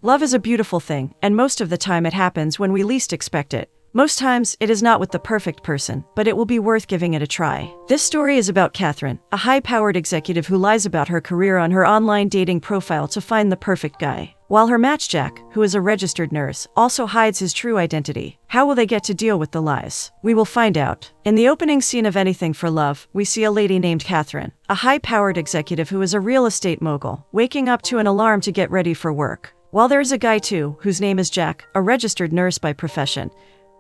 Love is a beautiful thing, and most of the time it happens when we least expect it. Most times, it is not with the perfect person, but it will be worth giving it a try. This story is about Catherine, a high-powered executive who lies about her career on her online dating profile to find the perfect guy, while her match Jack, who is a registered nurse, also hides his true identity. How will they get to deal with the lies? We will find out. In the opening scene of Anything for Love, we see a lady named Catherine, a high-powered executive who is a real estate mogul, waking up to an alarm to get ready for work. While there is a guy too, whose name is Jack, a registered nurse by profession,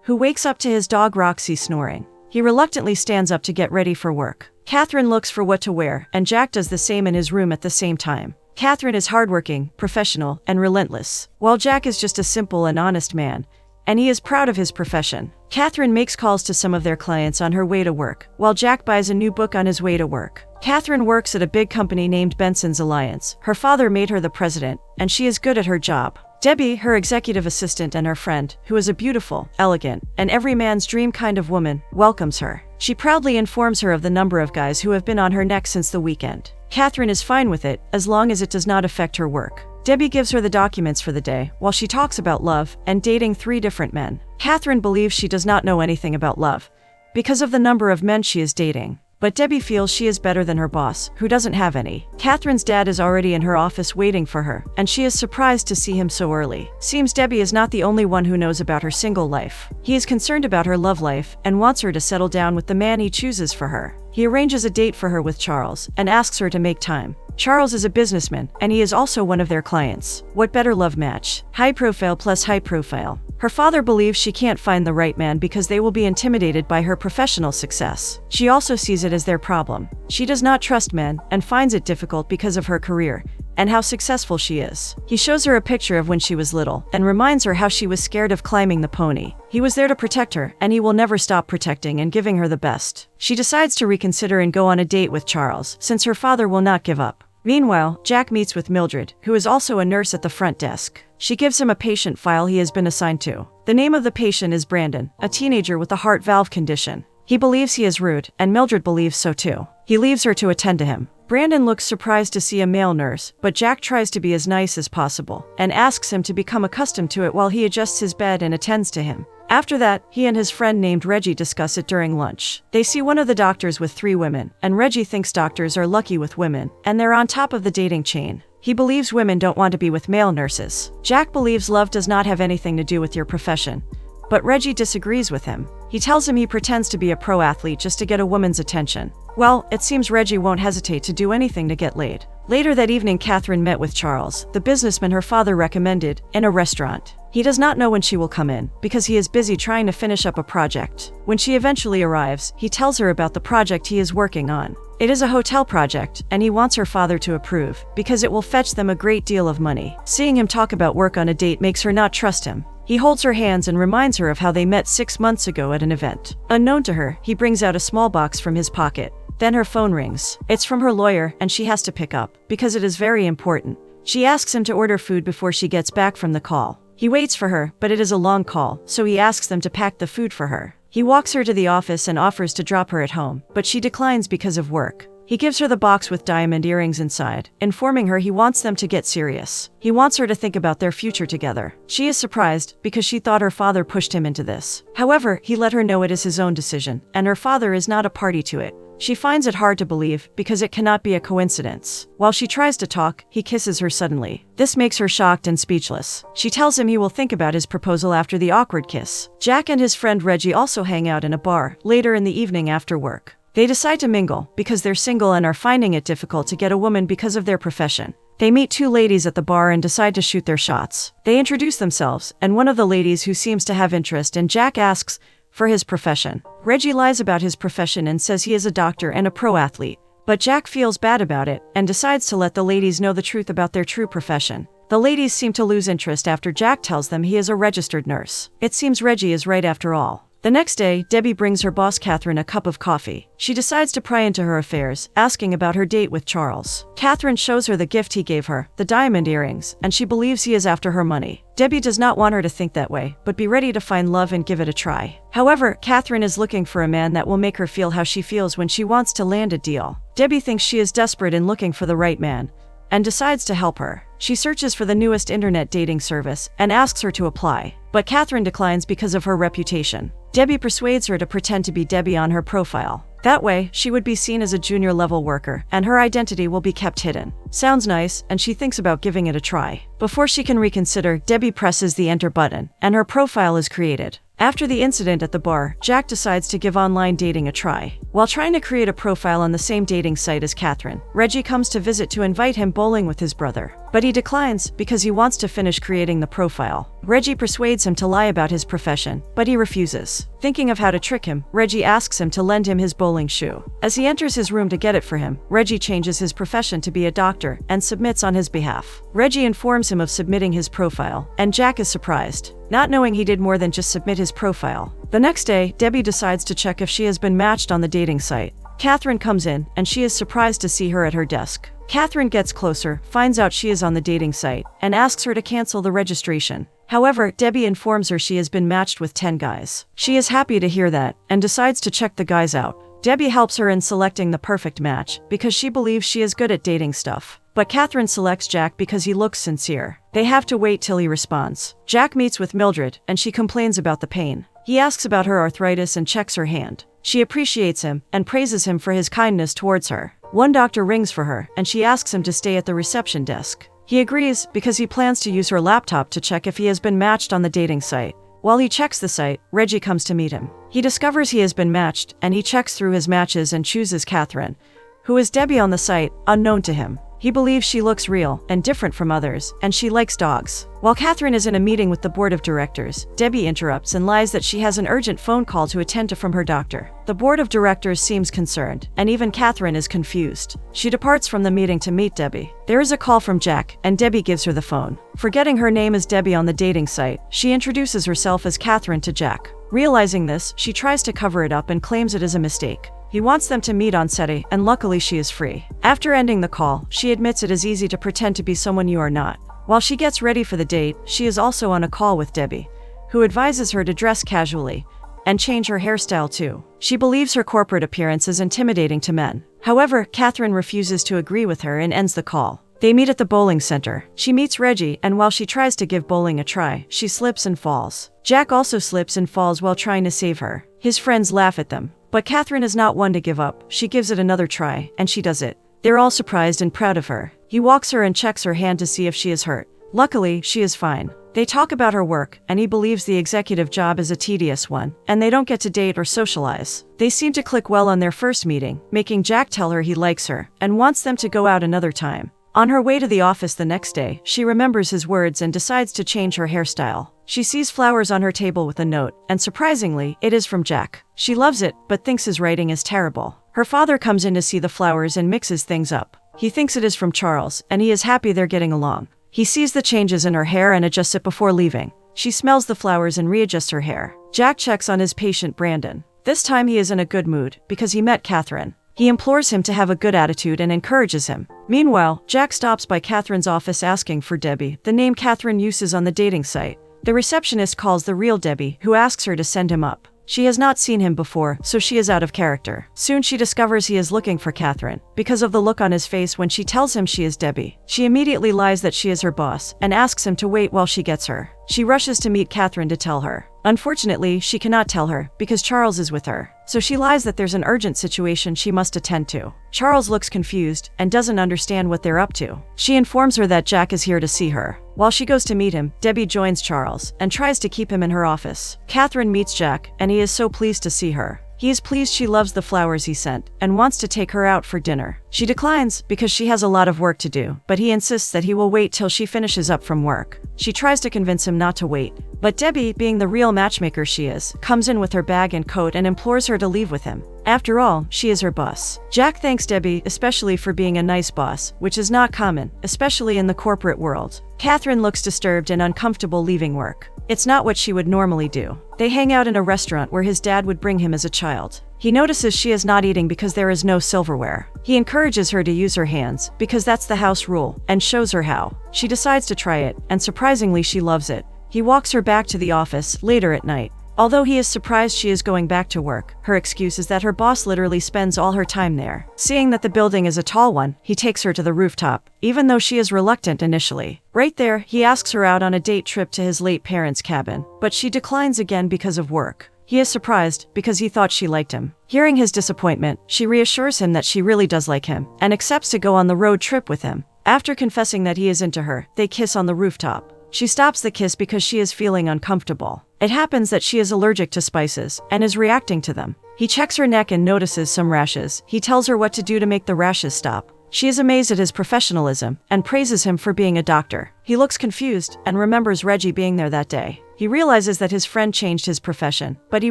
who wakes up to his dog Roxy snoring. He reluctantly stands up to get ready for work. Catherine looks for what to wear, and Jack does the same in his room at the same time. Catherine is hardworking, professional, and relentless, while Jack is just a simple and honest man, and he is proud of his profession. Catherine makes calls to some of their clients on her way to work, while Jack buys a new book on his way to work. Catherine works at a big company named Benson's Alliance. Her father made her the president, and she is good at her job. Debbie, her executive assistant and her friend, who is a beautiful, elegant, and every man's dream kind of woman, welcomes her. She proudly informs her of the number of guys who have been on her neck since the weekend. Catherine is fine with it, as long as it does not affect her work. Debbie gives her the documents for the day, while she talks about love and dating 3 different men. Catherine believes she does not know anything about love, because of the number of men she is dating. But Debbie feels she is better than her boss, who doesn't have any. Catherine's dad is already in her office waiting for her, and she is surprised to see him so early. Seems Debbie is not the only one who knows about her single life. He is concerned about her love life and wants her to settle down with the man he chooses for her. He arranges a date for her with Charles and asks her to make time. Charles is a businessman, and he is also one of their clients. What better love match? High profile plus high profile. Her father believes she can't find the right man because they will be intimidated by her professional success. She also sees it as their problem. She does not trust men and finds it difficult because of her career and how successful she is. He shows her a picture of when she was little and reminds her how she was scared of climbing the pony. He was there to protect her, and he will never stop protecting and giving her the best. She decides to reconsider and go on a date with Charles, since her father will not give up. Meanwhile, Jack meets with Mildred, who is also a nurse at the front desk. She gives him a patient file he has been assigned to. The name of the patient is Brandon, a teenager with a heart valve condition. He believes he is rude, and Mildred believes so too. He leaves her to attend to him. Brandon looks surprised to see a male nurse, but Jack tries to be as nice as possible and asks him to become accustomed to it while he adjusts his bed and attends to him. After that, he and his friend named Reggie discuss it during lunch. They see one of the doctors with 3 women, and Reggie thinks doctors are lucky with women, and they're on top of the dating chain. He believes women don't want to be with male nurses. Jack believes love does not have anything to do with your profession, but Reggie disagrees with him. He tells him he pretends to be a pro athlete just to get a woman's attention. Well, it seems Reggie won't hesitate to do anything to get laid. Later that evening, Catherine met with Charles, the businessman her father recommended, in a restaurant. He does not know when she will come in, because he is busy trying to finish up a project. When she eventually arrives, he tells her about the project he is working on. It is a hotel project, and he wants her father to approve, because it will fetch them a great deal of money. Seeing him talk about work on a date makes her not trust him. He holds her hands and reminds her of how they met 6 months ago at an event. Unknown to her, he brings out a small box from his pocket. Then her phone rings. It's from her lawyer, and she has to pick up, because it is very important. She asks him to order food before she gets back from the call. He waits for her, but it is a long call, so he asks them to pack the food for her. He walks her to the office and offers to drop her at home, but she declines because of work. He gives her the box with diamond earrings inside, informing her he wants them to get serious. He wants her to think about their future together. She is surprised, because she thought her father pushed him into this. However, he let her know it is his own decision, and her father is not a party to it. She finds it hard to believe, because it cannot be a coincidence. While she tries to talk, he kisses her suddenly. This makes her shocked and speechless. She tells him he will think about his proposal after the awkward kiss. Jack and his friend Reggie also hang out in a bar, later in the evening after work. They decide to mingle, because they're single and are finding it difficult to get a woman because of their profession. They meet 2 ladies at the bar and decide to shoot their shots. They introduce themselves, and one of the ladies who seems to have interest in Jack asks for his profession. Reggie lies about his profession and says he is a doctor and a pro athlete, but Jack feels bad about it and decides to let the ladies know the truth about their true profession. The ladies seem to lose interest after Jack tells them he is a registered nurse. It seems Reggie is right after all. The next day, Debbie brings her boss Catherine a cup of coffee. She decides to pry into her affairs, asking about her date with Charles. Catherine shows her the gift he gave her, the diamond earrings, and she believes he is after her money. Debbie does not want her to think that way, but be ready to find love and give it a try. However, Catherine is looking for a man that will make her feel how she feels when she wants to land a deal. Debbie thinks she is desperate in looking for the right man, and decides to help her. She searches for the newest internet dating service and asks her to apply, but Catherine declines because of her reputation. Debbie persuades her to pretend to be Debbie on her profile. That way, she would be seen as a junior-level worker, and her identity will be kept hidden. Sounds nice, and she thinks about giving it a try. Before she can reconsider, Debbie presses the enter button, and her profile is created. After the incident at the bar, Jack decides to give online dating a try. While trying to create a profile on the same dating site as Catherine, Reggie comes to visit to invite him bowling with his brother. But he declines because he wants to finish creating the profile. Reggie persuades him to lie about his profession, but he refuses. Thinking of how to trick him, Reggie asks him to lend him his bowling shoe. As he enters his room to get it for him, Reggie changes his profession to be a doctor and submits on his behalf. Reggie informs him of submitting his profile, and Jack is surprised, not knowing he did more than just submit his profile. The next day, Debbie decides to check if she has been matched on the dating site. Catherine comes in, and she is surprised to see her at her desk. Catherine gets closer, finds out she is on the dating site, and asks her to cancel the registration. However, Debbie informs her she has been matched with 10 guys. She is happy to hear that, and decides to check the guys out. Debbie helps her in selecting the perfect match, because she believes she is good at dating stuff. But Catherine selects Jack because he looks sincere. They have to wait till he responds. Jack meets with Mildred, and she complains about the pain. He asks about her arthritis and checks her hand. She appreciates him, and praises him for his kindness towards her. One doctor rings for her, and she asks him to stay at the reception desk. He agrees because he plans to use her laptop to check if he has been matched on the dating site. While he checks the site, Reggie comes to meet him. He discovers he has been matched, and he checks through his matches and chooses Catherine, who is Debbie on the site, unknown to him. He believes she looks real and different from others, and she likes dogs. While Catherine is in a meeting with the board of directors, Debbie interrupts and lies that she has an urgent phone call to attend to from her doctor. The board of directors seems concerned, and even Catherine is confused. She departs from the meeting to meet Debbie. There is a call from Jack, and Debbie gives her the phone. Forgetting her name as Debbie on the dating site, she introduces herself as Catherine to Jack. Realizing this, she tries to cover it up and claims it is a mistake. He wants them to meet on SETI, and luckily she is free. After ending the call, she admits it is easy to pretend to be someone you are not. While she gets ready for the date, she is also on a call with Debbie, who advises her to dress casually and change her hairstyle too. She believes her corporate appearance is intimidating to men. However, Catherine refuses to agree with her and ends the call. They meet at the bowling center. She meets Reggie, and while she tries to give bowling a try, she slips and falls. Jack also slips and falls while trying to save her. His friends laugh at them. But Catherine is not one to give up. She gives it another try, and she does it. They're all surprised and proud of her. He walks her and checks her hand to see if she is hurt. Luckily, she is fine. They talk about her work, and he believes the executive job is a tedious one, and they don't get to date or socialize. They seem to click well on their first meeting, making Jack tell her he likes her, and wants them to go out another time. On her way to the office the next day, she remembers his words and decides to change her hairstyle. She sees flowers on her table with a note, and surprisingly, it is from Jack. She loves it, but thinks his writing is terrible. Her father comes in to see the flowers and mixes things up. He thinks it is from Charles, and he is happy they're getting along. He sees the changes in her hair and adjusts it before leaving. She smells the flowers and readjusts her hair. Jack checks on his patient Brandon. This time he is in a good mood, because he met Catherine. He implores him to have a good attitude and encourages him. Meanwhile, Jack stops by Catherine's office asking for Debbie, the name Catherine uses on the dating site. The receptionist calls the real Debbie, who asks her to send him up. She has not seen him before, so she is out of character. Soon she discovers he is looking for Catherine, because of the look on his face when she tells him she is Debbie. She immediately lies that she is her boss, and asks him to wait while she gets her. She rushes to meet Catherine to tell her. Unfortunately, she cannot tell her, because Charles is with her. So she lies that there's an urgent situation she must attend to. Charles looks confused, and doesn't understand what they're up to. She informs her that Jack is here to see her. While she goes to meet him, Debbie joins Charles, and tries to keep him in her office. Catherine meets Jack, and he is so pleased to see her. He is pleased she loves the flowers he sent, and wants to take her out for dinner. She declines, because she has a lot of work to do, but he insists that he will wait till she finishes up from work. She tries to convince him not to wait, but Debbie, being the real matchmaker she is, comes in with her bag and coat and implores her to leave with him. After all, she is her boss. Jack thanks Debbie, especially for being a nice boss, which is not common, especially in the corporate world. Catherine looks disturbed and uncomfortable leaving work. It's not what she would normally do. They hang out in a restaurant where his dad would bring him as a child. He notices she is not eating because there is no silverware. He encourages her to use her hands, because that's the house rule, and shows her how. She decides to try it, and surprisingly she loves it. He walks her back to the office later at night. Although he is surprised she is going back to work, her excuse is that her boss literally spends all her time there. Seeing that the building is a tall one, he takes her to the rooftop, even though she is reluctant initially. Right there, he asks her out on a date trip to his late parents' cabin, but she declines again because of work. He is surprised because he thought she liked him. Hearing his disappointment, she reassures him that she really does like him and accepts to go on the road trip with him. After confessing that he is into her, they kiss on the rooftop. She stops the kiss because she is feeling uncomfortable. It happens that she is allergic to spices and is reacting to them. He checks her neck and notices some rashes. He tells her what to do to make the rashes stop. She is amazed at his professionalism and praises him for being a doctor. He looks confused and remembers Reggie being there that day. He realizes that his friend changed his profession, but he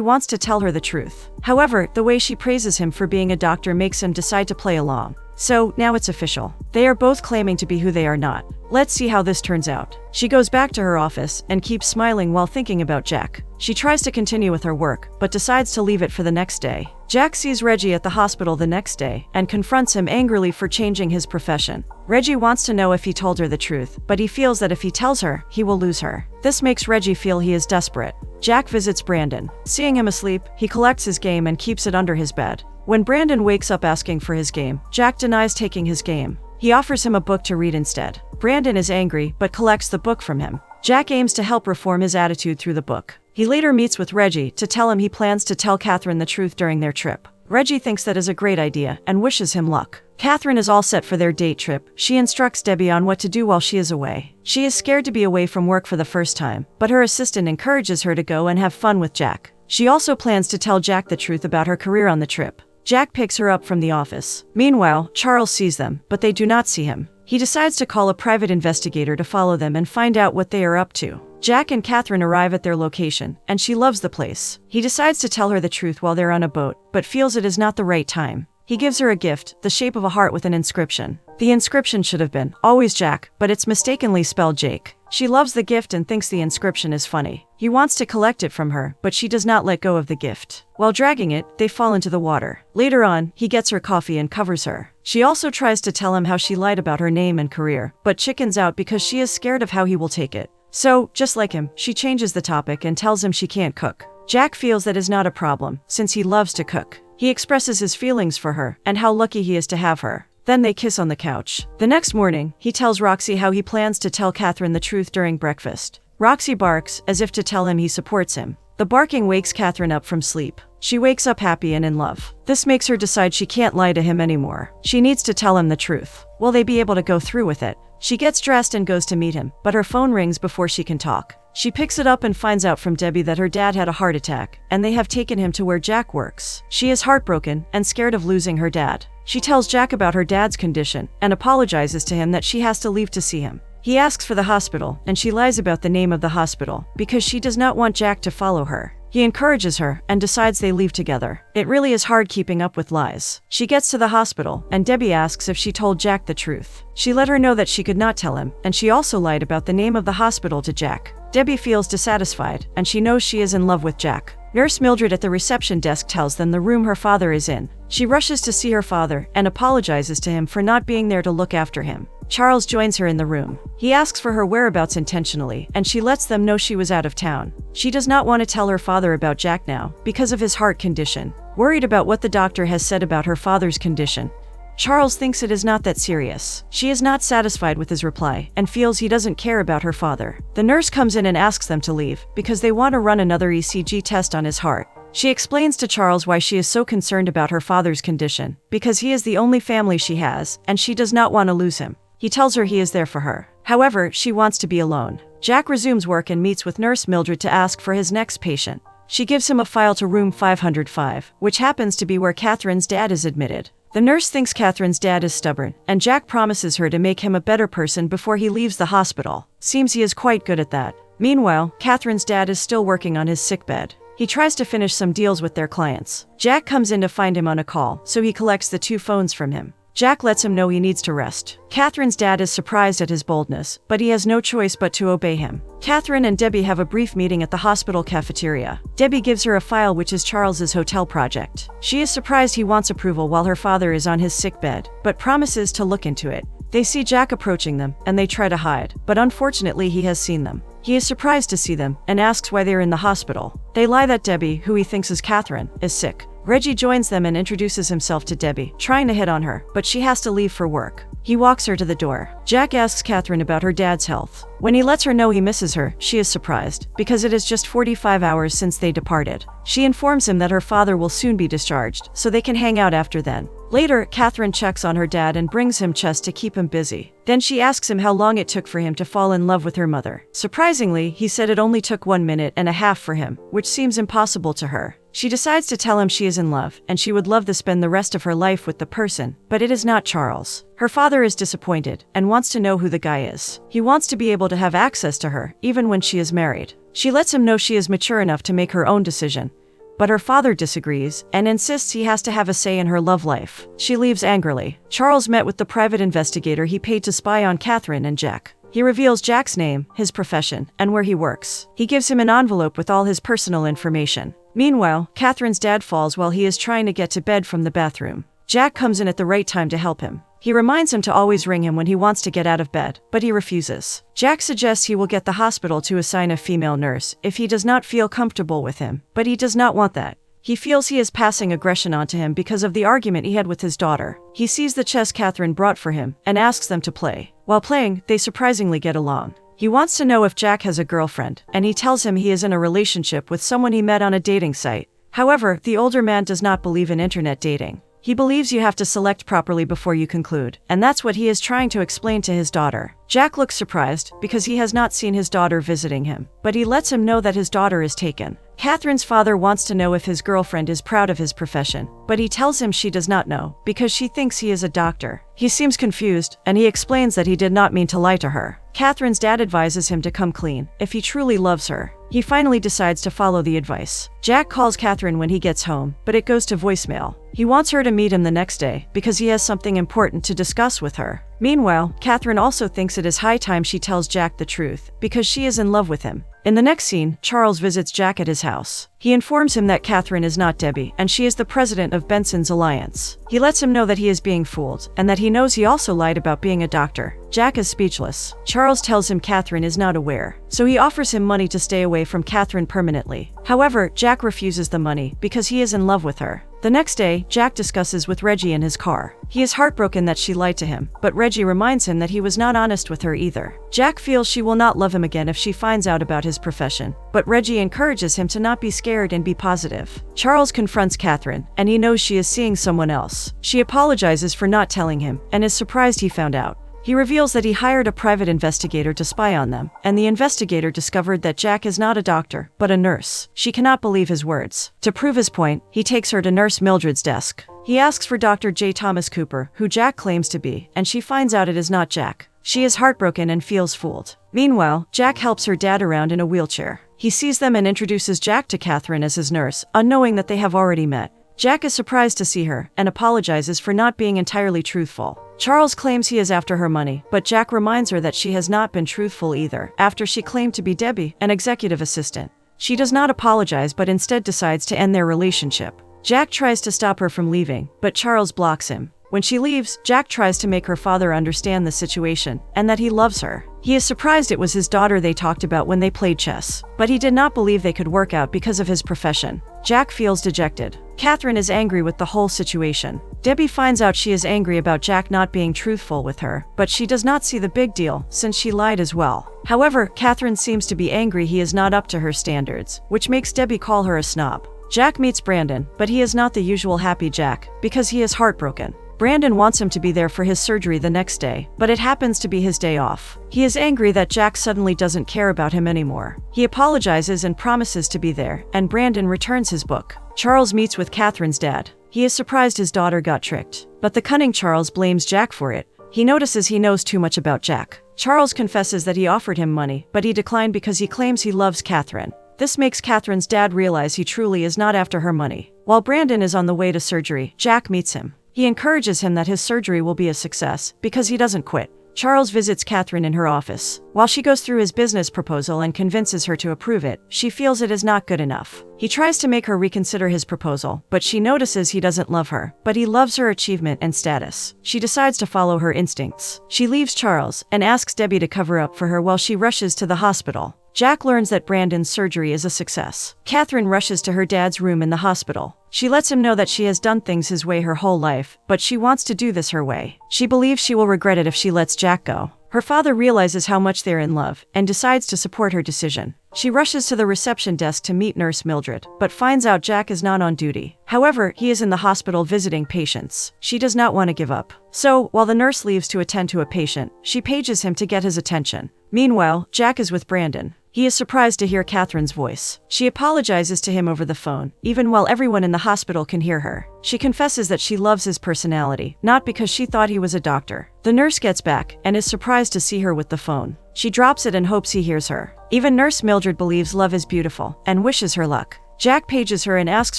wants to tell her the truth. However, the way she praises him for being a doctor makes him decide to play along. So, now it's official. They are both claiming to be who they are not. Let's see how this turns out. She goes back to her office and keeps smiling while thinking about Jack. She tries to continue with her work, but decides to leave it for the next day. Jack sees Reggie at the hospital the next day and confronts him angrily for changing his profession. Reggie wants to know if he told her the truth, but he feels that if he tells her, he will lose her. This makes Reggie feel he is desperate. Jack visits Brandon. Seeing him asleep, he collects his game and keeps it under his bed. When Brandon wakes up asking for his game, Jack denies taking his game. He offers him a book to read instead. Brandon is angry, but collects the book from him. Jack aims to help reform his attitude through the book. He later meets with Reggie to tell him he plans to tell Catherine the truth during their trip. Reggie thinks that is a great idea and wishes him luck. Catherine is all set for their date trip. She instructs Debbie on what to do while she is away. She is scared to be away from work for the first time, but her assistant encourages her to go and have fun with Jack. She also plans to tell Jack the truth about her career on the trip. Jack picks her up from the office. Meanwhile, Charles sees them, but they do not see him. He decides to call a private investigator to follow them and find out what they are up to. Jack and Catherine arrive at their location, and she loves the place. He decides to tell her the truth while they're on a boat, but feels it is not the right time. He gives her a gift, the shape of a heart with an inscription. The inscription should have been, "Always Jack," but it's mistakenly spelled Jake. She loves the gift and thinks the inscription is funny. He wants to collect it from her, but she does not let go of the gift. While dragging it, they fall into the water. Later on, he gets her coffee and covers her. She also tries to tell him how she lied about her name and career, but chickens out because she is scared of how he will take it. So, just like him, she changes the topic and tells him she can't cook. Jack feels that is not a problem, since he loves to cook. He expresses his feelings for her and how lucky he is to have her. Then they kiss on the couch. The next morning, he tells Roxy how he plans to tell Catherine the truth during breakfast. Roxy barks, as if to tell him he supports him. The barking wakes Catherine up from sleep. She wakes up happy and in love. This makes her decide she can't lie to him anymore. She needs to tell him the truth. Will they be able to go through with it? She gets dressed and goes to meet him, but her phone rings before she can talk. She picks it up and finds out from Debbie that her dad had a heart attack, and they have taken him to where Jack works. She is heartbroken and scared of losing her dad. She tells Jack about her dad's condition and apologizes to him that she has to leave to see him. He asks for the hospital, and she lies about the name of the hospital because she does not want Jack to follow her. He encourages her and decides they leave together. It really is hard keeping up with lies. She gets to the hospital, and Debbie asks if she told Jack the truth. She let her know that she could not tell him, and she also lied about the name of the hospital to Jack. Debbie feels dissatisfied, and she knows she is in love with Jack. Nurse Mildred at the reception desk tells them the room her father is in. She rushes to see her father and apologizes to him for not being there to look after him. Charles joins her in the room. He asks for her whereabouts intentionally, and she lets them know she was out of town. She does not want to tell her father about Jack now, because of his heart condition. Worried about what the doctor has said about her father's condition, Charles thinks it is not that serious. She is not satisfied with his reply, and feels he doesn't care about her father. The nurse comes in and asks them to leave, because they want to run another ECG test on his heart. She explains to Charles why she is so concerned about her father's condition, because he is the only family she has, and she does not want to lose him. He tells her he is there for her. However, she wants to be alone. Jack resumes work and meets with Nurse Mildred to ask for his next patient. She gives him a file to room 505, which happens to be where Catherine's dad is admitted. The nurse thinks Catherine's dad is stubborn, and Jack promises her to make him a better person before he leaves the hospital. Seems he is quite good at that. Meanwhile, Catherine's dad is still working on his sickbed. He tries to finish some deals with their clients. Jack comes in to find him on a call, so he collects the 2 phones from him. Jack lets him know he needs to rest. Catherine's dad is surprised at his boldness, but he has no choice but to obey him. Catherine and Debbie have a brief meeting at the hospital cafeteria. Debbie gives her a file which is Charles's hotel project. She is surprised he wants approval while her father is on his sickbed, but promises to look into it. They see Jack approaching them, and they try to hide, but unfortunately he has seen them. He is surprised to see them, and asks why they are in the hospital. They lie that Debbie, who he thinks is Catherine, is sick. Reggie joins them and introduces himself to Debbie, trying to hit on her, but she has to leave for work. He walks her to the door. Jack asks Catherine about her dad's health. When he lets her know he misses her, she is surprised, because it is just 45 hours since they departed. She informs him that her father will soon be discharged, so they can hang out after then. Later, Catherine checks on her dad and brings him chess to keep him busy. Then she asks him how long it took for him to fall in love with her mother. Surprisingly, he said it only took 1.5 minutes for him, which seems impossible to her. She decides to tell him she is in love, and she would love to spend the rest of her life with the person, but it is not Charles. Her father is disappointed, and wants to know who the guy is. He wants to be able to have access to her, even when she is married. She lets him know she is mature enough to make her own decision. But her father disagrees, and insists he has to have a say in her love life. She leaves angrily. Charles met with the private investigator he paid to spy on Catherine and Jack. He reveals Jack's name, his profession, and where he works. He gives him an envelope with all his personal information. Meanwhile, Catherine's dad falls while he is trying to get to bed from the bathroom. Jack comes in at the right time to help him. He reminds him to always ring him when he wants to get out of bed, but he refuses. Jack suggests he will get the hospital to assign a female nurse if he does not feel comfortable with him, but he does not want that. He feels he is passing aggression onto him because of the argument he had with his daughter. He sees the chess Catherine brought for him and asks them to play. While playing, they surprisingly get along. He wants to know if Jack has a girlfriend, and he tells him he is in a relationship with someone he met on a dating site. However, the older man does not believe in internet dating. He believes you have to select properly before you conclude, and that's what he is trying to explain to his daughter. Jack looks surprised because he has not seen his daughter visiting him, but he lets him know that his daughter is taken. Catherine's father wants to know if his girlfriend is proud of his profession, but he tells him she does not know because she thinks he is a doctor. He seems confused, and he explains that he did not mean to lie to her. Catherine's dad advises him to come clean if he truly loves her. He finally decides to follow the advice. Jack calls Catherine when he gets home, but it goes to voicemail. He wants her to meet him the next day because he has something important to discuss with her. Meanwhile, Catherine also thinks it is high time she tells Jack the truth because she is in love with him. In the next scene, Charles visits Jack at his house. He informs him that Catherine is not Debbie, and she is the president of Benson's Alliance. He lets him know that he is being fooled, and that he knows he also lied about being a doctor. Jack is speechless. Charles tells him Catherine is not aware, so he offers him money to stay away from Catherine permanently. However, Jack refuses the money because he is in love with her. The next day, Jack discusses with Reggie in his car. He is heartbroken that she lied to him, but Reggie reminds him that he was not honest with her either. Jack feels she will not love him again if she finds out about his profession, but Reggie encourages him to not be scared and be positive. Charles confronts Catherine, and he knows she is seeing someone else. She apologizes for not telling him, and is surprised he found out. He reveals that he hired a private investigator to spy on them, and the investigator discovered that Jack is not a doctor, but a nurse. She cannot believe his words. To prove his point, he takes her to Nurse Mildred's desk. He asks for Dr. J. Thomas Cooper, who Jack claims to be, and she finds out it is not Jack. She is heartbroken and feels fooled. Meanwhile, Jack helps her dad around in a wheelchair. He sees them and introduces Jack to Catherine as his nurse, unknowing that they have already met. Jack is surprised to see her, and apologizes for not being entirely truthful. Charles claims he is after her money, but Jack reminds her that she has not been truthful either, after she claimed to be Debbie, an executive assistant. She does not apologize but instead decides to end their relationship. Jack tries to stop her from leaving, but Charles blocks him. When she leaves, Jack tries to make her father understand the situation, and that he loves her. He is surprised it was his daughter they talked about when they played chess, but he did not believe they could work out because of his profession. Jack feels dejected. Catherine is angry with the whole situation. Debbie finds out she is angry about Jack not being truthful with her, but she does not see the big deal, since she lied as well. However, Catherine seems to be angry he is not up to her standards, which makes Debbie call her a snob. Jack meets Brandon, but he is not the usual happy Jack, because he is heartbroken. Brandon wants him to be there for his surgery the next day, but it happens to be his day off. He is angry that Jack suddenly doesn't care about him anymore. He apologizes and promises to be there, and Brandon returns his book. Charles meets with Catherine's dad. He is surprised his daughter got tricked, but the cunning Charles blames Jack for it. He notices he knows too much about Jack. Charles confesses that he offered him money, but he declined because he claims he loves Catherine. This makes Catherine's dad realize he truly is not after her money. While Brandon is on the way to surgery, Jack meets him. He encourages him that his surgery will be a success, because he doesn't quit. Charles visits Catherine in her office. While she goes through his business proposal and convinces her to approve it, she feels it is not good enough. He tries to make her reconsider his proposal, but she notices he doesn't love her, but he loves her achievement and status. She decides to follow her instincts. She leaves Charles, and asks Debbie to cover up for her while she rushes to the hospital. Jack learns that Brandon's surgery is a success. Catherine rushes to her dad's room in the hospital. She lets him know that she has done things his way her whole life, but she wants to do this her way. She believes she will regret it if she lets Jack go. Her father realizes how much they're in love and decides to support her decision. She rushes to the reception desk to meet Nurse Mildred, but finds out Jack is not on duty. However, he is in the hospital visiting patients. She does not want to give up. So, while the nurse leaves to attend to a patient, she pages him to get his attention. Meanwhile, Jack is with Brandon. He is surprised to hear Catherine's voice. She apologizes to him over the phone, even while everyone in the hospital can hear her. She confesses that she loves his personality, not because she thought he was a doctor. The nurse gets back and is surprised to see her with the phone. She drops it and hopes he hears her. Even Nurse Mildred believes love is beautiful and wishes her luck. Jack pages her and asks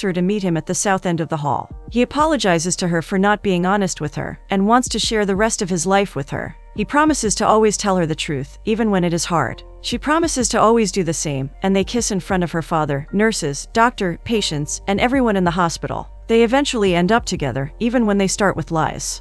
her to meet him at the south end of the hall. He apologizes to her for not being honest with her and wants to share the rest of his life with her. He promises to always tell her the truth, even when it is hard. She promises to always do the same, and they kiss in front of her father, nurses, doctor, patients, and everyone in the hospital. They eventually end up together, even when they start with lies.